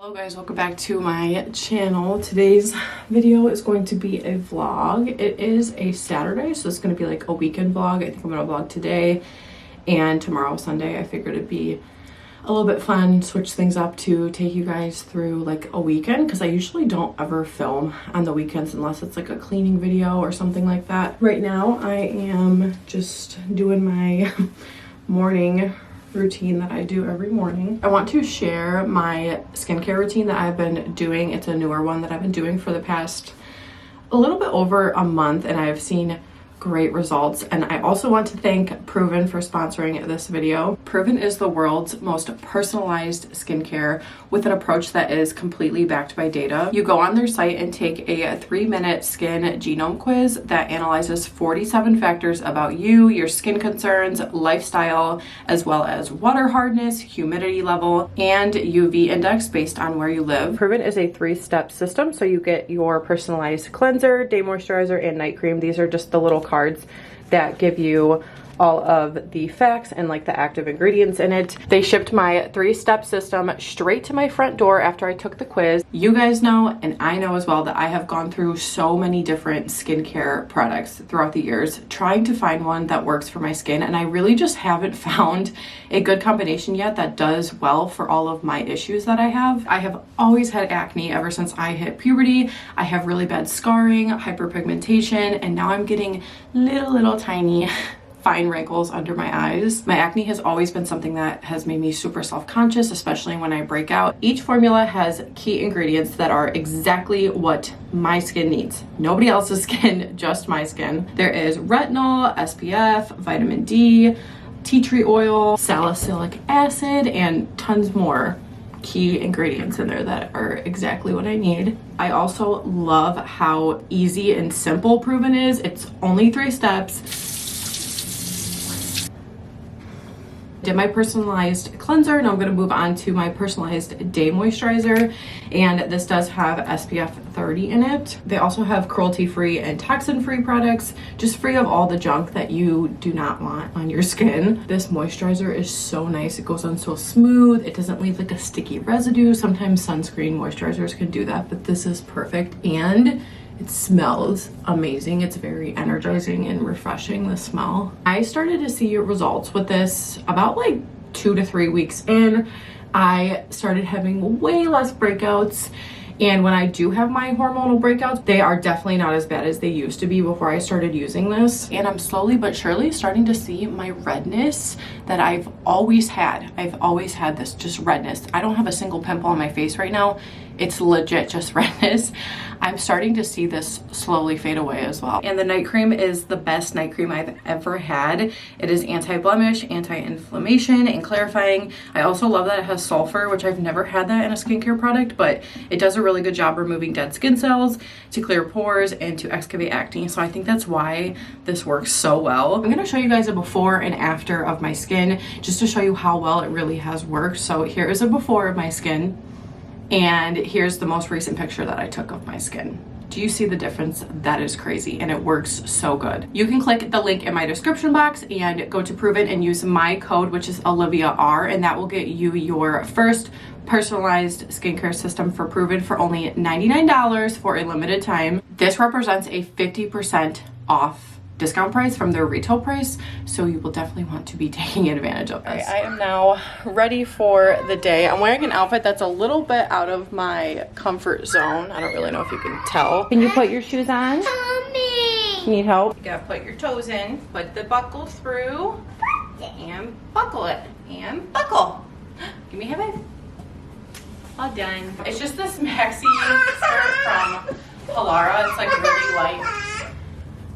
Hello guys, welcome back to my channel. Today's video is going to be a vlog. It is a Saturday, so it's going to be like a weekend vlog. I think I'm going to vlog today and tomorrow, Sunday. I figured it'd be a little bit fun, switch things up to take you guys through like a weekend, because I usually don't ever film on the weekends unless it's like a cleaning video or something like that. Right now I am just doing my morning routine that I do every morning. I want to share my skincare routine that I've been doing. It's a newer one that I've been doing for the past a little bit over a month, and I have seen great results. And I also want to thank Proven for sponsoring this video. Proven is the world's most personalized skincare with an approach that is completely backed by data. You go on their site and take a 3-minute skin genome quiz that analyzes 47 factors about you, your skin concerns, lifestyle, as well as water hardness, humidity level, and UV index based on where you live. Proven is a 3-step system, so you get your personalized cleanser, day moisturizer, and night cream. These are just the little cards that give you all of the facts and like the active ingredients in it. They shipped my 3-step system straight to my front door after I took the quiz. You guys know, and I know as well, that I have gone through so many different skincare products throughout the years trying to find one that works for my skin, and I really just haven't found a good combination yet that does well for all of my issues that I have. I have always had acne ever since I hit puberty. I have really bad scarring, hyperpigmentation, and now I'm getting little tiny fine wrinkles under my eyes. My acne has always been something that has made me super self-conscious, especially when I break out. Each formula has key ingredients that are exactly what my skin needs. Nobody else's skin, just my skin. There is retinol, SPF, vitamin D, tea tree oil, salicylic acid, and tons more key ingredients in there that are exactly what I need. I also love how easy and simple Proven is. It's only 3 steps. Did my personalized cleanser. Now I'm going to move on to my personalized day moisturizer, and this does have SPF 30 in it. They also have cruelty-free and toxin-free products, just free of all the junk that you do not want on your skin. This moisturizer is so nice. It goes on so smooth. It doesn't leave like a sticky residue. Sometimes sunscreen moisturizers can do that, but this is perfect, and it smells amazing. It's very energizing and refreshing, the smell. I started to see results with this about like 2 to 3 weeks in. I started having way less breakouts, and when I do have my hormonal breakouts, they are definitely not as bad as they used to be before I started using this. And I'm slowly but surely starting to see my redness that I've always had. I've always had this just redness. I don't have a single pimple on my face right now. It's legit just redness. I'm starting to see this slowly fade away as well. And the night cream is the best night cream I've ever had. It is anti-blemish, anti-inflammation, and clarifying. I also love that it has sulfur, which I've never had that in a skincare product, but it does a really good job removing dead skin cells, to clear pores, and to excavate acne. So I think that's why this works so well. I'm gonna show you guys a before and after of my skin, just to show you how well it really has worked. So here is a before of my skin, and here's the most recent picture that I took of my skin. Do you see the difference? That is crazy, and it works so good. You can click the link in my description box and go to Proven and use my code, which is OliviaR, and that will get you your first personalized skincare system for Proven for only $99 for a limited time. This represents a 50% off discount price from their retail price, so you will definitely want to be taking advantage of this. I am now ready for the day. I'm wearing an outfit that's a little bit out of my comfort zone. I don't really know if you can tell. Can you put your shoes on? Mommy! You need help? You gotta put your toes in, put the buckle through, and buckle it, and buckle. Give me a high five. All done. It's just this maxi skirt from Polara. It's like really light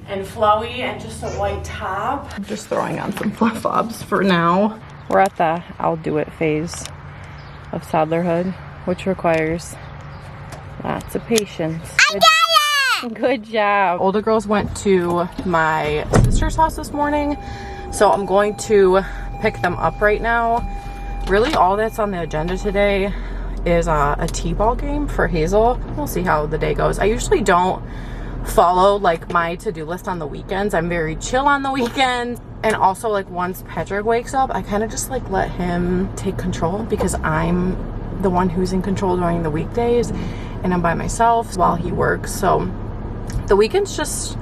and flowy, and just a white top. I'm just throwing on some flip-flops for now. We're at the I'll do it phase of toddlerhood, which requires lots of patience. I got it! Good job. Older girls went to my sister's house this morning, so I'm going to pick them up right now. Really all that's on the agenda today is a t-ball game for Hazel. We'll see how the day goes. I usually don't follow like my to-do list on the weekends. I'm very chill on the weekends, and also like once Patrick wakes up, I kind of just like let him take control, because I'm the one who's in control during the weekdays, and I'm by myself while he works. So the weekend's just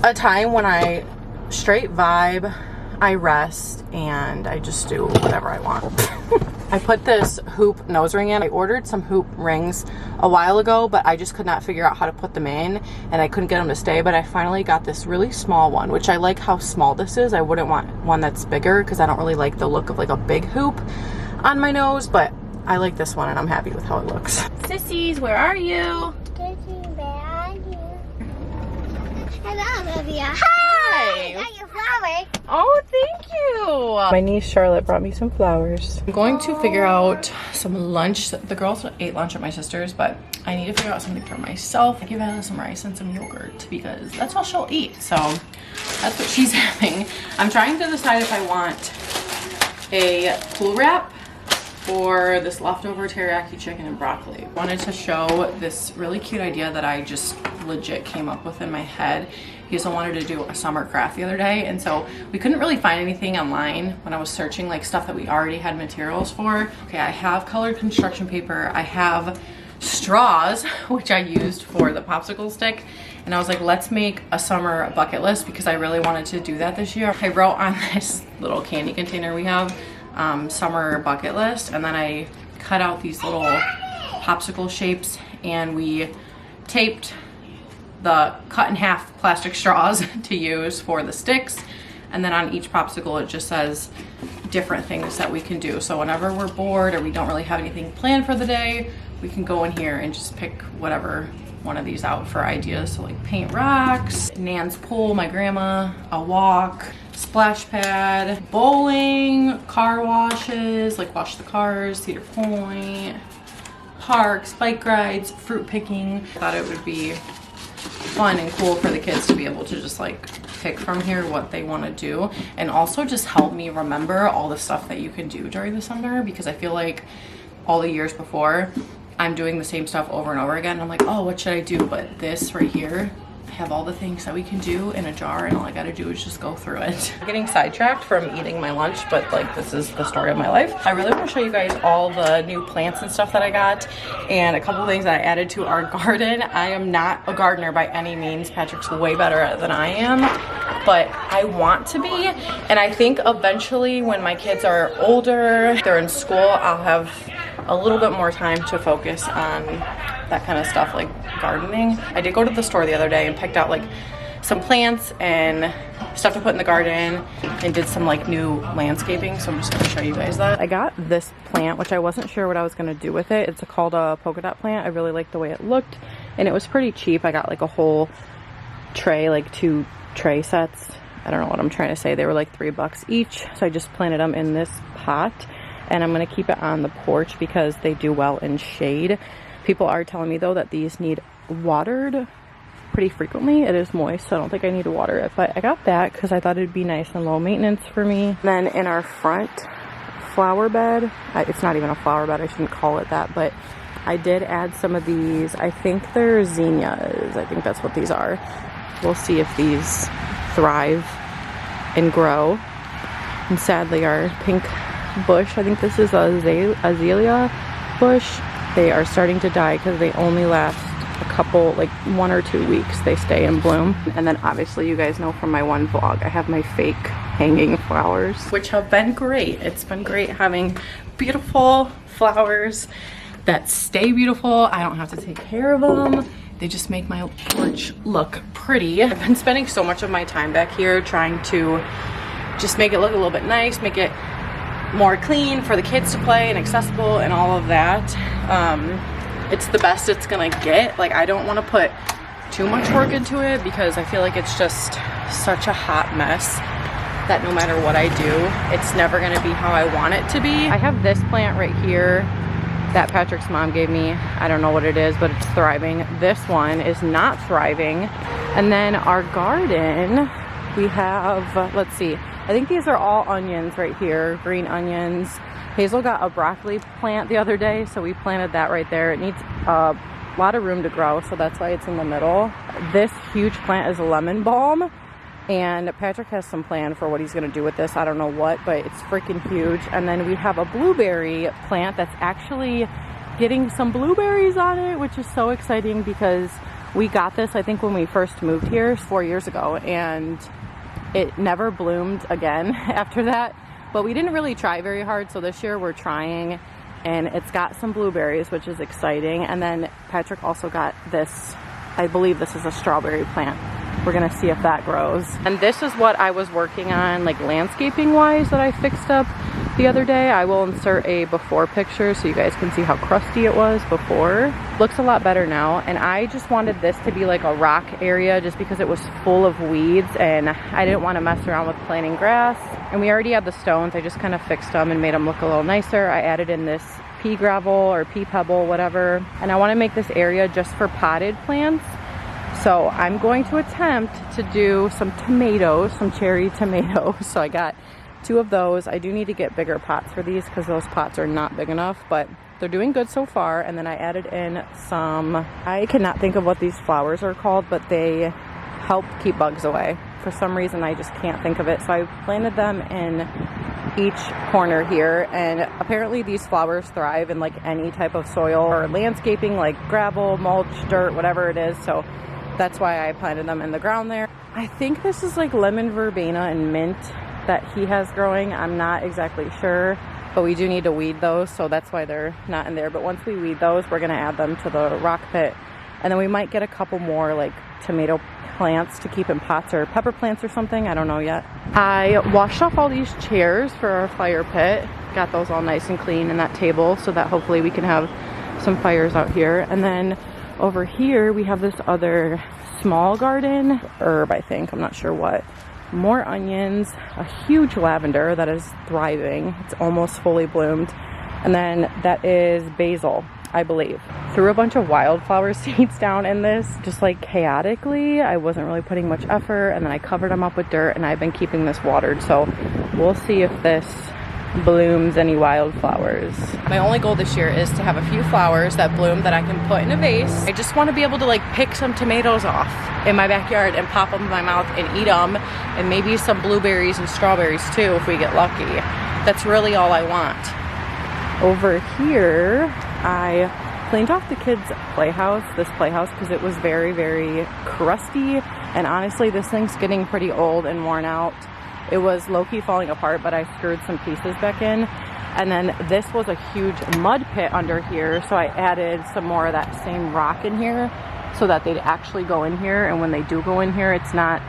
a time when I straight vibe, I rest, and I just do whatever I want. I put this hoop nose ring in. I ordered some hoop rings a while ago, but I just could not figure out how to put them in, and I couldn't get them to stay, but I finally got this really small one, which I like how small this is. I wouldn't want one that's bigger because I don't really like the look of like a big hoop on my nose, but I like this one and I'm happy with how it looks. Sissies, where are you? Sissy, where are you? Hello, Olivia. Hi. I got your flowers. Oh, thank you. My niece Charlotte brought me some flowers. I'm going to figure out some lunch. The girls ate lunch at my sister's, but I need to figure out something for myself. I give Anna some rice and some yogurt because that's all she'll eat. So that's what she's having. I'm trying to decide if I want a cool wrap or this leftover teriyaki chicken and broccoli. Wanted to show this really cute idea that I just legit came up with in my head. He also wanted to do a summer craft the other day, and so we couldn't really find anything online when I was searching, like stuff that we already had materials for. Okay, I have colored construction paper, I have straws, which I used for the popsicle stick, and I was like, let's make a summer bucket list because I really wanted to do that this year. I wrote on this little candy container we have, summer bucket list, and then I cut out these little popsicle shapes and we taped the cut in half plastic straws to use for the sticks, and then on each popsicle it just says different things that we can do. So whenever we're bored or we don't really have anything planned for the day, we can go in here and just pick whatever one of these out for ideas. So like paint rocks, Nan's pool, my grandma, a walk, splash pad, bowling, car washes, like wash the cars, Cedar Point, parks, bike rides, fruit picking. I thought it would be fun and cool for the kids to be able to just like pick from here what they want to do, and also just help me remember all the stuff that you can do during the summer, because I feel like all the years before I'm doing the same stuff over and over again. I'm like, oh, what should I do? But this right here, I have all the things that we can do in a jar, and all I gotta do is just go through it. I'm getting sidetracked from eating my lunch, but like this is the story of my life. I really want to show you guys all the new plants and stuff that I got, and a couple things that I added to our garden. I am not a gardener by any means. Patrick's way better than I am, but I want to be, and I think eventually when my kids are older, they're in school, I'll have a little bit more time to focus on that kind of stuff, like gardening. I did go to the store the other day and picked out like some plants and stuff to put in the garden and did some like new landscaping, so I'm just gonna show you guys that. I got this plant, which I wasn't sure what I was gonna do with it. It's called a polka dot plant. I really liked the way it looked, and it was pretty cheap. I got like a whole tray, like 2 tray sets. I don't know what I'm trying to say. They were like $3 each, so I just planted them in this pot, and I'm gonna keep it on the porch because they do well in shade. People are telling me though that these need watered pretty frequently. It is moist, so I don't think I need to water it, but I got that because I thought it'd be nice and low maintenance for me. Then in our front flower bed, it's not even a flower bed, I shouldn't call it that, but I did add some of these. I think they're zinnias. I think that's what these are. We'll see if these thrive and grow. And sadly our pink bush, I think this is a azalea bush, they are starting to die because they only last a couple, like 1 or 2 weeks they stay in bloom. And then obviously you guys know from my one vlog, I have my fake hanging flowers, which have been great. It's been great having beautiful flowers that stay beautiful. I don't have to take care of them. They just make my porch look pretty. I've been spending so much of my time back here trying to just make it look a little bit nice, make it more clean for the kids to play and accessible and all of that. It's the best it's gonna get. Like, I don't want to put too much work into it because I feel like it's just such a hot mess that no matter what I do, it's never gonna be how I want it to be. I have this plant right here that Patrick's mom gave me. I don't know what it is, but it's thriving. This one is not thriving. And then our garden, we have, let's see, I think these are all onions right here, green onions. Hazel got a broccoli plant the other day, so we planted that right there. It needs a lot of room to grow, so that's why it's in the middle. This huge plant is lemon balm, And Patrick has some plan for what he's gonna do with this. I don't know what, but it's freaking huge. And then we have a blueberry plant that's actually getting some blueberries on it, which is so exciting because we got this, I think, when we first moved here 4 years ago, and it never bloomed again after that. But we didn't really try very hard, so this year we're trying, and it's got some blueberries, which is exciting. And then Patrick also got this, I believe this is a strawberry plant. We're gonna see if that grows. And this is what I was working on, like landscaping wise, that I fixed up the other day. I will insert a before picture so you guys can see how crusty it was before. Looks a lot better now. And I just wanted this to be like a rock area just because it was full of weeds and I didn't want to mess around with planting grass. And we already had the stones. I just kind of fixed them and made them look a little nicer. I added in this pea gravel or pea pebble, whatever. And I want to make this area just for potted plants. So I'm going to attempt to do some tomatoes, some cherry tomatoes. So I got 2 of those. I do need to get bigger pots for these because those pots are not big enough, but they're doing good so far. And then I added in some, I cannot think of what these flowers are called, but they help keep bugs away. For some reason, I just can't think of it. So I planted them in each corner here, and apparently these flowers thrive in like any type of soil or landscaping, like gravel, mulch, dirt, whatever it is. So that's why I planted them in the ground there. I think this is like lemon verbena and mint that he has growing. I'm not exactly sure, but we do need to weed those, so that's why they're not in there. But once we weed those, we're gonna add them to the rock pit, and then we might get a couple more like tomato plants to keep in pots or pepper plants or something. I don't know yet. I washed off all these chairs for our fire pit, got those all nice and clean, and that table, so that hopefully we can have some fires out here. And then over here we have this other small garden herb, I think, I'm not sure what. More onions, a huge lavender that is thriving. It's almost fully bloomed. And then that is basil, I believe. Threw a bunch of wildflower seeds down in this, just like chaotically. I wasn't really putting much effort, and then I covered them up with dirt, and I've been keeping this watered. So we'll see if this blooms any wildflowers. My only goal this year is to have a few flowers that bloom that I can put in a vase. I just want to be able to like pick some tomatoes off in my backyard and pop them in my mouth and eat them, and maybe some blueberries and strawberries too if we get lucky. That's really all I want. Over here, I cleaned off the kids' playhouse, because it was very, very crusty, and honestly this thing's getting pretty old and worn out. It was low-key falling apart, but I screwed some pieces back in. And then this was a huge mud pit under here, so I added some more of that same rock in here so that they'd actually go in here, and when they do go in here, it's not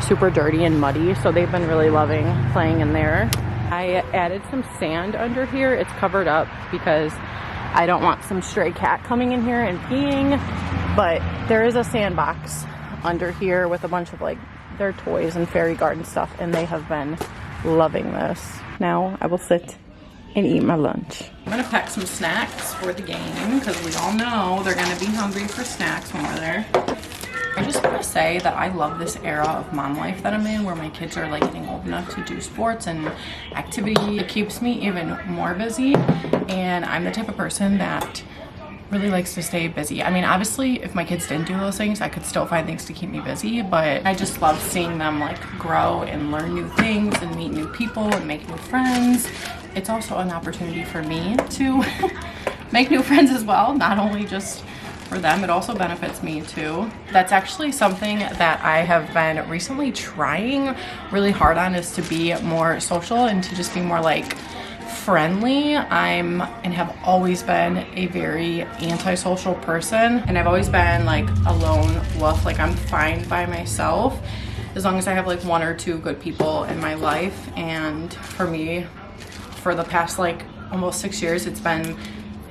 super dirty and muddy, so they've been really loving playing in there. I added some sand under here. It's covered up because I don't want some stray cat coming in here and peeing, but there is a sandbox under here with a bunch of like their toys and fairy garden stuff, and they have been loving this. Now I will sit and eat my lunch. I'm gonna pack some snacks for the game because we all know they're gonna be hungry for snacks when we're there. I just want to say that I love this era of mom life that I'm in, where my kids are like getting old enough to do sports and activity. It keeps me even more busy, and I'm the type of person that really likes to stay busy. I mean, obviously, if my kids didn't do those things, I could still find things to keep me busy, but I just love seeing them like grow and learn new things and meet new people and make new friends. It's also an opportunity for me to make new friends as well, not only just for them, it also benefits me too. That's actually something that I have been recently trying really hard on, is to be more social and to just be more like friendly. And have always been a very antisocial person, and I've always been like a lone wolf. Like, I'm fine by myself as long as I have like 1 or 2 good people in my life. And for me, for the past like almost 6 years, it's been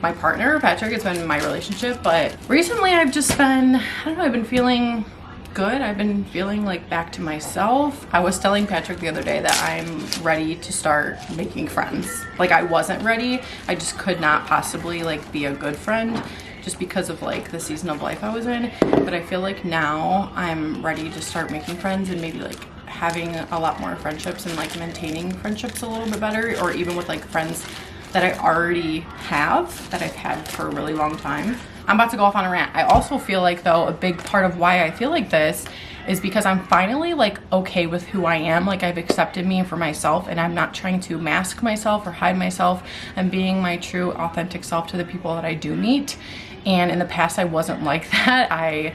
my partner, Patrick. It's been my relationship, but recently I've just been, I don't know, I've been feeling good. I've been feeling like back to myself. I was telling Patrick the other day that I'm ready to start making friends. Like, I wasn't ready. I just could not possibly like be a good friend just because of like the season of life I was in. But I feel like now I'm ready to start making friends and maybe like having a lot more friendships and like maintaining friendships a little bit better, or even with like friends that I already have, that I've had for a really long time. I'm about to go off on a rant. I also feel like, though, a big part of why I feel like this is because I'm finally like okay with who I am. Like I've accepted me for myself, and I'm not trying to mask myself or hide myself. I'm being my true authentic self to the people that I do meet. And in the past I wasn't like that. I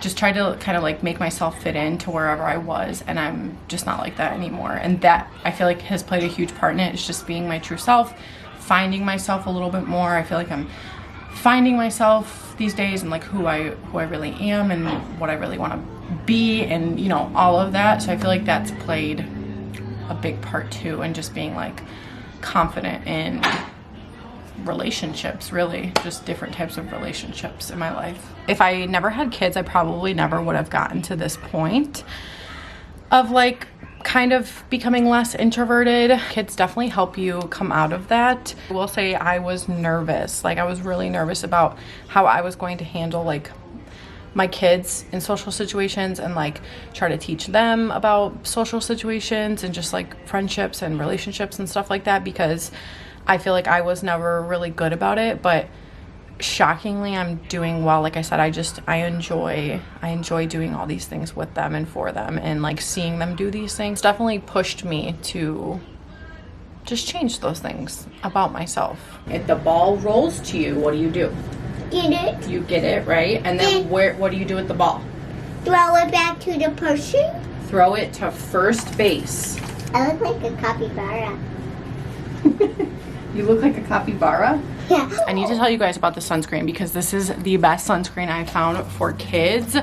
just tried to kind of like make myself fit in to wherever I was, and I'm just not like that anymore. And that, I feel like, has played a huge part in it. It's just being my true self, finding myself a little bit more. I feel like I'm finding myself these days and like who I really am and what I really want to be, and you know, all of that. So I feel like that's played a big part too, and just being like confident in relationships, really just different types of relationships in my life. If I never had kids, I probably never would have gotten to this point of like kind of becoming less introverted. Kids definitely help you come out of that. I will say I was nervous. Like I was really nervous about how I was going to handle like my kids in social situations, and like try to teach them about social situations and just like friendships and relationships and stuff like that, because I feel like I was never really good about it. But shockingly, I'm doing well. Like I said, I enjoy doing all these things with them and for them, and like seeing them do these things definitely pushed me to just change those things about myself. If the ball rolls to you, what do? Get it? You get it, right? And then what do you do with the ball? Throw it back to the person? Throw it to first base. I look like a capybara. You look like a capybara? Yeah. I need to tell you guys about the sunscreen, because this is the best sunscreen I found for kids.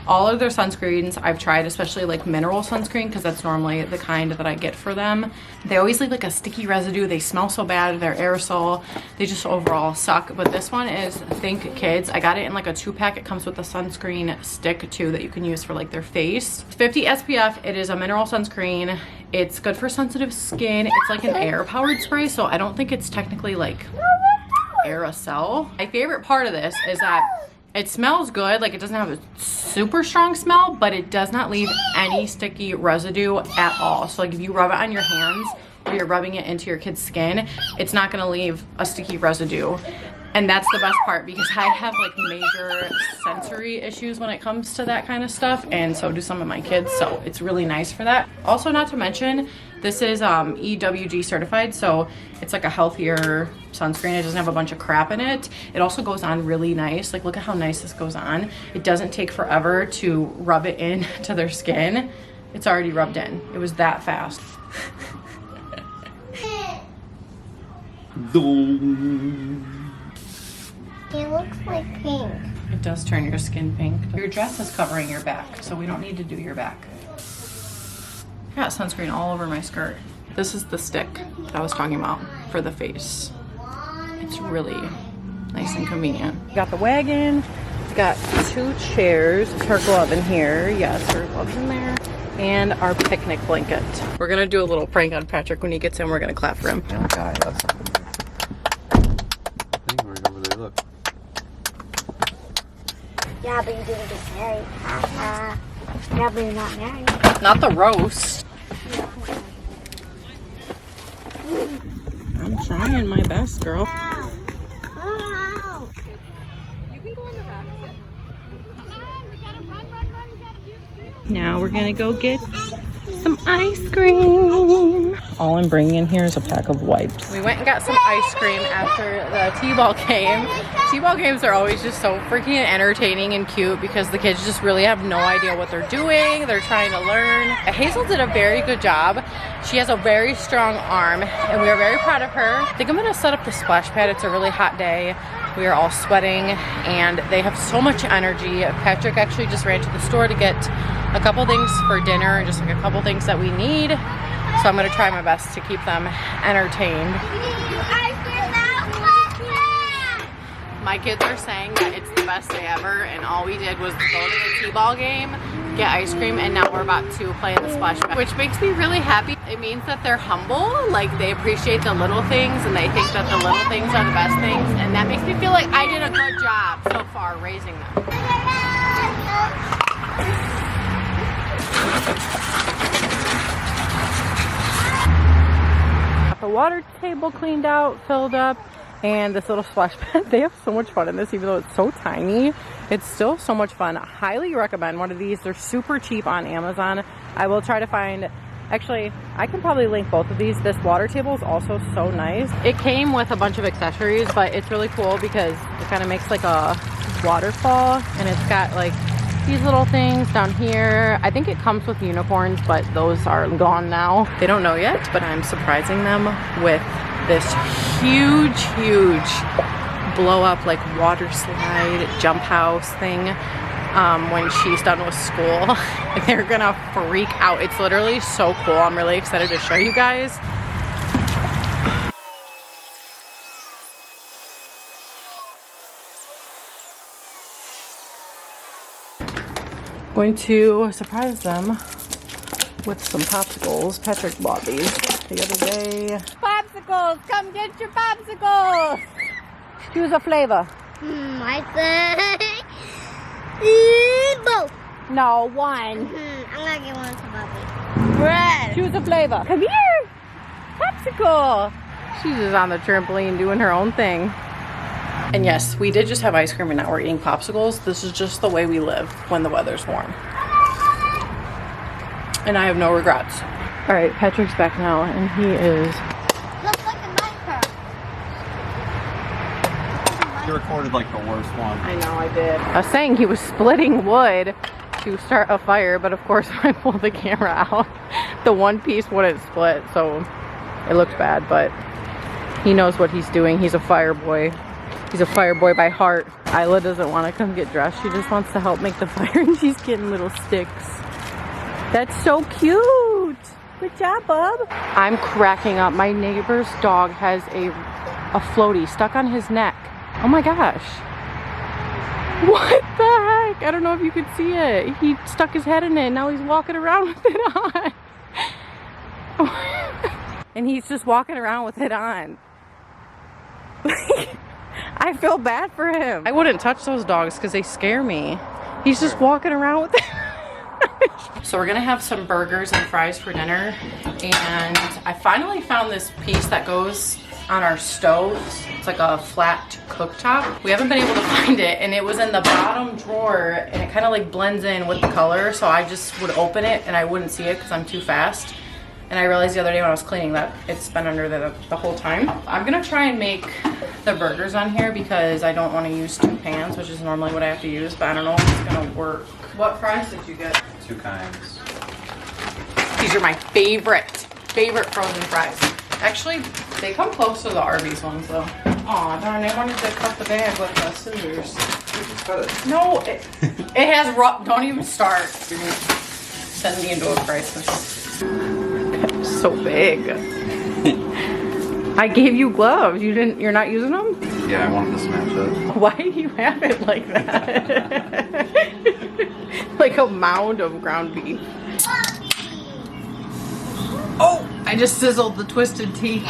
All of their sunscreens I've tried, especially like mineral sunscreen, because that's normally the kind that I get for them. They always leave like a sticky residue. They smell so bad. They're aerosol. They just overall suck. But this one is Think Kids. I got it in like a 2-pack. It comes with a sunscreen stick too that you can use for like their face. 50 SPF. It is a mineral sunscreen. It's good for sensitive skin. It's like an air powered spray, so I don't think it's technically like aerosol. My favorite part of this is that it smells good. Like it doesn't have a super strong smell, but it does not leave any sticky residue at all. So like if you rub it on your hands or you're rubbing it into your kid's skin, it's not gonna leave a sticky residue. And that's the best part, because I have like major sensory issues when it comes to that kind of stuff, and so do some of my kids, so it's really nice for that. Also, not to mention, this is EWG certified, so it's like a healthier sunscreen. It doesn't have a bunch of crap in it. It also goes on really nice. Like look at how nice this goes on. It doesn't take forever to rub it in to their skin. It's already rubbed in. It was that fast. It looks like pink. It does turn your skin pink. Your dress is covering your back, so we don't need to do your back. I got sunscreen all over my skirt. This is the stick that I was talking about for the face. It's really nice and convenient. We got the wagon. It's got 2 chairs. Her glove in here. Yes, her glove's in there. And our picnic blanket. We're gonna do a little prank on Patrick. When he gets in, we're gonna clap for him. Oh, guy, that's something. I think we're over there, look. Yeah, but you didn't get married. Yeah, but you're not married. Not the roast. I'm trying my best, girl. Oh. Now we're gonna go get some ice cream. All I'm bringing in here is a pack of wipes. We went and got some ice cream after the T-ball game. T-ball games are always just so freaking entertaining and cute, because the kids just really have no idea what they're doing. They're trying to learn. Hazel did a very good job. She has a very strong arm, and we are very proud of her. I think I'm gonna set up the splash pad. It's a really hot day. We are all sweating, and they have so much energy. Patrick actually just ran to the store to get a couple things for dinner, and just like a couple things that we need. So I'm gonna try my best to keep them entertained. My kids are saying that it's the best day ever, and all we did was go to the T-ball game, get ice cream, and now we're about to play in the splash pad, which makes me really happy. It means that they're humble, like they appreciate the little things, and they think that the little things are the best things, and that makes me feel like I did a good job so far raising them. Got the water table cleaned out, filled up. and this little splash pad. They have so much fun in this, even though it's so tiny. It's still so much fun. I highly recommend one of these. They're super cheap on Amazon. I will try to find, actually, I can probably link both of these. This water table is also so nice. It came with a bunch of accessories, but it's really cool because it kind of makes like a waterfall, and it's got like these little things down here. I think it comes with unicorns, but those are gone now. They don't know yet, but I'm surprising them with this huge blow up like water slide jump house thing when she's done with school. They're gonna freak out. It's literally so cool. I'm really excited to show you guys. Going to surprise them with some popsicles. Patrick bought these the other day. Popsicles! Come get your popsicles! Choose a flavor. I say both. No, one. I'm gonna get one for Bobby. Red. Choose a flavor. Come here! Popsicle! She's just on the trampoline doing her own thing. And yes, we did just have ice cream and now we're eating popsicles. This is just the way we live when the weather's warm. And I have no regrets. All right, Patrick's back now and he is... Looks like a Minecraft. You recorded like the worst one. I know, I did. I was saying he was splitting wood to start a fire, but of course when I pulled the camera out, the one piece wouldn't split, so it looked bad, but he knows what he's doing. He's a fire boy. He's a fire boy by heart. Isla doesn't want to come get dressed. She just wants to help make the fire and she's getting little sticks. That's so cute. Good job, bub. I'm cracking up. My neighbor's dog has a floaty stuck on his neck. Oh my gosh. What the heck? I don't know if you could see it. He stuck his head in it and now he's walking around with it on. And he's just walking around with it on. I feel bad for him. I wouldn't touch those dogs because they scare me. He's just walking around with it. So we're gonna have some burgers and fries for dinner. And I finally found this piece that goes on our stove. It's like a flat cooktop. We haven't been able to find it, and it was in the bottom drawer, and it kind of like blends in with the color. So I just would open it and I wouldn't see it because I'm too fast. And I realized the other day when I was cleaning that it's been under the whole time. I'm gonna try and make the burgers on here because I don't want to use 2 pans, which is normally what I have to use, but I don't know if it's gonna work. What fries did you get? 2 kinds. These are my favorite frozen fries. Actually, they come close to the Arby's ones though. Aw, darn, I wanted to cut the bag with the scissors. You can cut it. No, it has rough, don't even start. Send me into a crisis. So big. I gave you gloves. You're not using them? Yeah, I wanted to smash it. Why do you have it like that? Like a mound of ground beef. Oh, I just sizzled the twisted tea.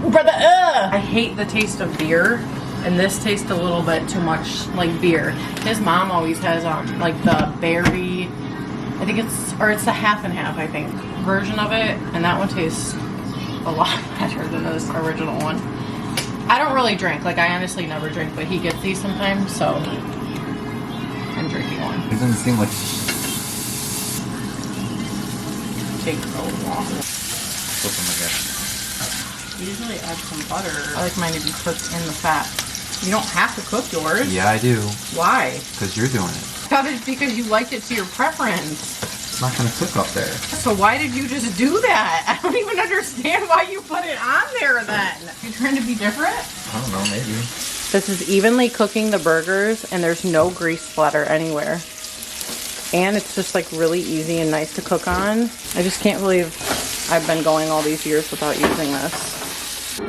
Brother, I hate the taste of beer, and this tastes a little bit too much like beer. His mom always has like the berry, I think it's the half and half, I think, version of it, and that one tastes a lot better than this original one. I don't really drink, like I honestly never drink, but he gets these sometimes, so I'm drinking one. It doesn't seem like... Takes so long. Flip them again. Usually add some butter. I like mine to be cooked in the fat. You don't have to cook yours. Yeah, I do. Why? Because you're doing it. That is because you liked it to your preference. It's not going to cook up there. So why did you just do that? I don't even understand why you put it on there then. You trying to be different? I don't know, maybe. This is evenly cooking the burgers and there's no grease splatter anywhere. And it's just like really easy and nice to cook on. I just can't believe I've been going all these years without using this.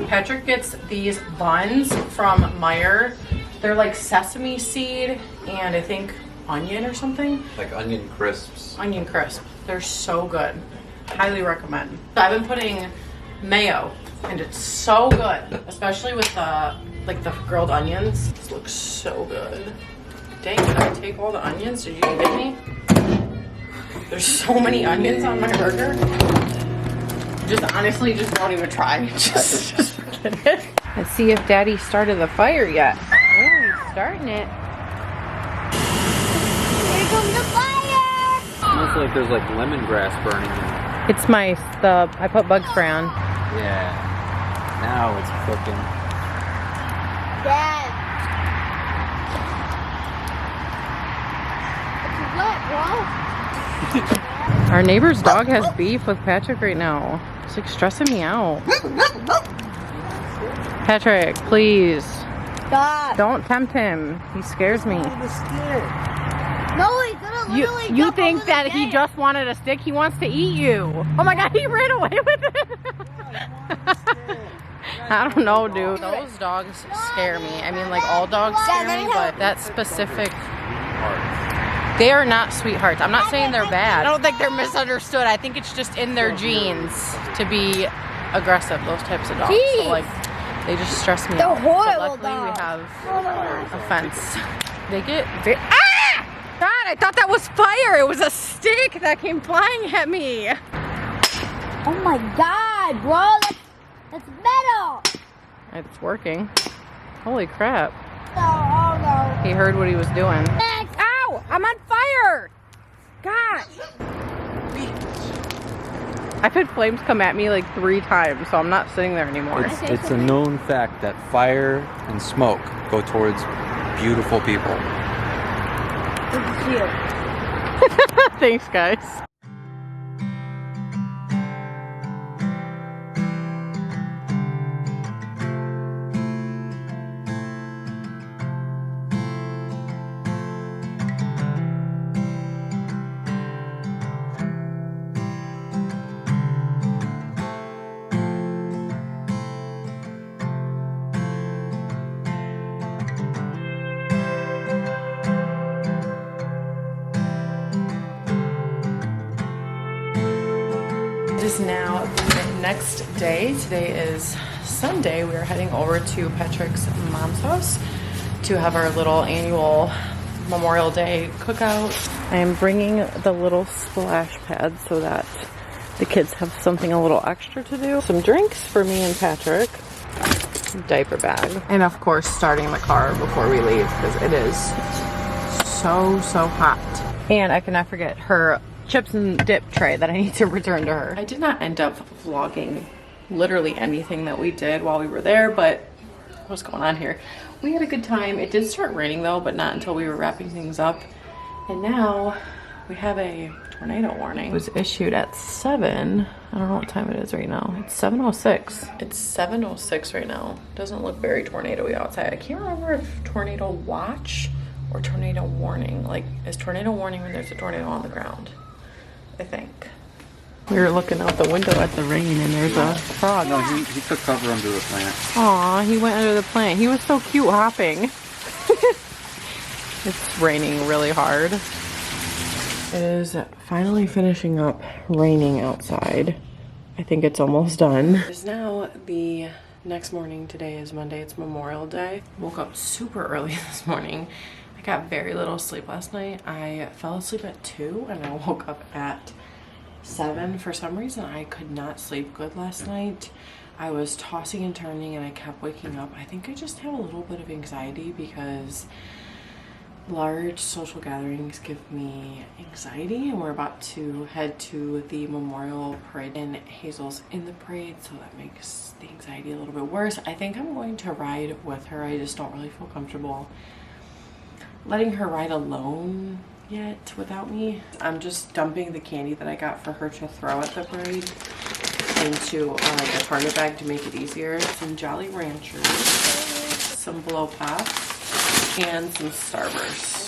Patrick gets these buns from Meijer. They're like sesame seed and I think onion or something. Like onion crisps. Onion crisp. They're so good. Highly recommend. I've been putting mayo and it's so good, especially with the grilled onions. This looks so good. Dang, did I take all the onions? Did you get me? There's so many onions on my burger. Just honestly, just don't even try. Just forget it. Let's see if Daddy started the fire yet. Oh, he's starting it. Here comes the fire! Smells like there's like lemongrass burning in it. It's I put bug spray on. Yeah. Now it's cooking. Dad. It's wet, bro. Our neighbor's dog has beef with Patrick right now. It's like stressing me out. Patrick, please. Stop. Don't tempt him. He scares me. No, he's gonna literally You jump think over that the he gate. just wanted a stick? He wants to eat you. Oh my god, he ran away with it. I don't know, dude. Those dogs scare me. I mean, like all dogs scare me, but that specific... They are not sweethearts. I'm not saying they're bad. I don't think they're misunderstood. I think it's just in their genes to be aggressive, those types of dogs. Jeez. So, like, they just stress me They're out. horrible So luckily dogs. we have a fence. Ah! God, I thought that was fire. It was a stick that came flying at me. Oh my god, bro. That's metal. It's working. Holy crap. Oh no. He heard what he was doing. Next. Ow! I'm on fire! Gosh! I've had flames come at me like 3 times, so I'm not sitting there anymore. It's a known fact that fire and smoke go towards beautiful people. Thanks, guys. It is now the next day. Today is Sunday. We are heading over to Patrick's mom's house to have our little annual Memorial Day cookout. I am bringing the little splash pad so that the kids have something a little extra to do. Some drinks for me and Patrick. Diaper bag. And of course, starting the car before we leave because it is so hot. And I cannot forget her chips and dip tray that I need to return to her. I did not end up vlogging literally anything that we did while we were there, but what's going on here? We had a good time. It did start raining though, but not until we were wrapping things up. And now we have a tornado warning. It was issued at 7. I don't know what time it is right now. It's 7:06. It's 7:06 right now. Doesn't look very tornado-y outside. I can't remember if tornado watch or tornado warning. Like, is tornado warning when there's a tornado on the ground? I think. We were looking out the window at the rain and there's a frog. No, he took cover under the plant. Aw, he went under the plant. He was so cute hopping. It's raining really hard. It is finally finishing up raining outside. I think it's almost done. It's now the next morning. Today is Monday. It's Memorial Day. Woke up super early this morning. I got very little sleep last night. I fell asleep at 2 and I woke up at 7. For some reason, I could not sleep good last night. I was tossing and turning and I kept waking up. I think I just have a little bit of anxiety because large social gatherings give me anxiety, and we're about to head to the Memorial Parade and Hazel's in the parade, so that makes the anxiety a little bit worse. I think I'm going to ride with her. I just don't really feel comfortable letting her ride alone yet without me. I'm just dumping the candy that I got for her to throw at the parade into like a Target bag to make it easier. Some Jolly Ranchers, some Blow Pops, and some Starbursts.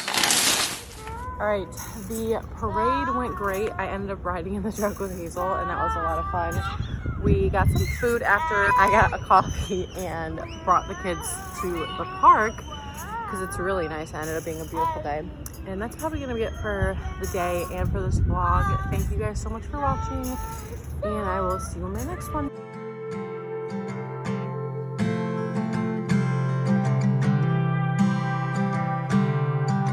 All right, the parade went great. I ended up riding in the truck with Hazel and that was a lot of fun. We got some food after. I got a coffee and brought the kids to the park because it's really nice. It ended up being a beautiful day. And that's probably gonna be it for the day and for this vlog. Thank you guys so much for watching and I will see you in my next one.